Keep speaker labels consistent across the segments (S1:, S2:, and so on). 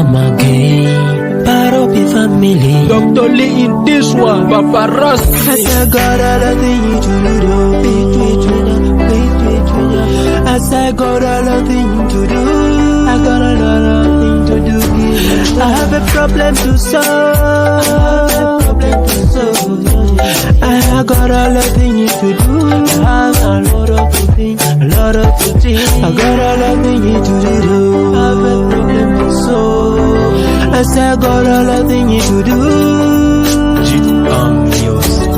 S1: come again. Paropi family.
S2: Dr. Lee in this one, Papa Ross.
S1: I said, God, I think you to do. I said, God, I think you to do. I got a lot of things to do. I have a problem to solve. I got a lot of things to do. I have a lot of things. I got a lot of things to do. I have a problem to solve. I said, I got a lot of things to do.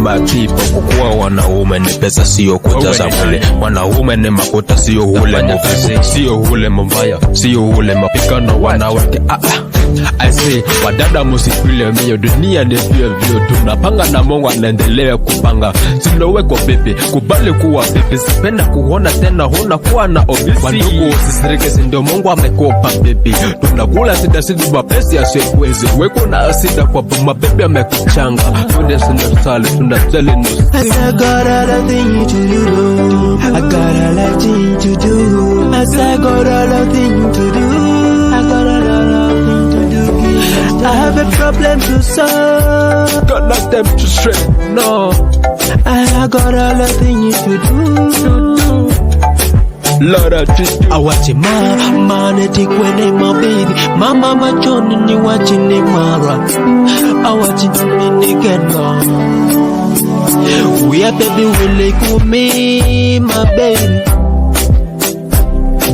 S2: My people, kukuwa wanaume ni pesa, sio kujaza mwili. Wanaume ni makuta, sio hule mufisi, sio hule mbaya, sio hule mapikano wanawake. I say, wadada musipile mio, dunia ni vio tunapanga na Mungu anaendelea kupanga. Silowe kwa pepe, kubali kuwa pepe, sipenda kuona tena huna kuwa na obisi. Wandugu usisirike, sindio Mungu amekopa pepe. Tunakula sida mapesi ya sikwezi. Weko na asida kwa buma pepe amekuchanga. Tunde sinda sali, tunda tele no.
S1: I said, God, I think to do. I got a lot to do. I said, God, I think to do. I got a lot of things to do. I have a problem to solve.
S2: Got not them to straight, no.
S1: I got a lot of things to do.
S2: Lord, I just do.
S1: I watch him, man, I take when I'm my baby. Mama, my John, and you watching him, Mara. I watch him in the get we are baby, will like me, my baby.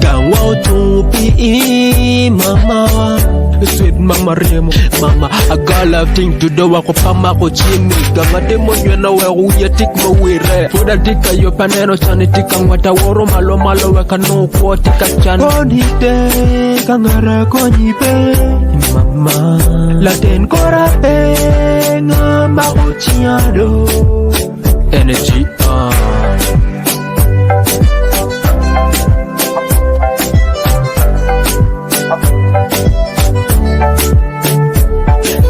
S1: Can't want to be mama.
S2: Sweet mama Remo, mama, I got a lot of things to do. I go pama go chini. Gama demo you know where we take my way. For the tika yo panero chani tika ngwata woro malo weka no kwa tika chani.
S1: Koni te kangara koni pe mama. Laten kora pe ngamba uchiado.
S2: Energy,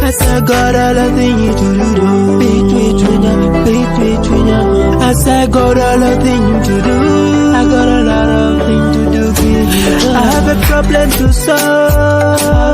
S1: I said, God, I love you to do. I said, God, I love you to do. I got a lot of things to do. I have a problem to solve.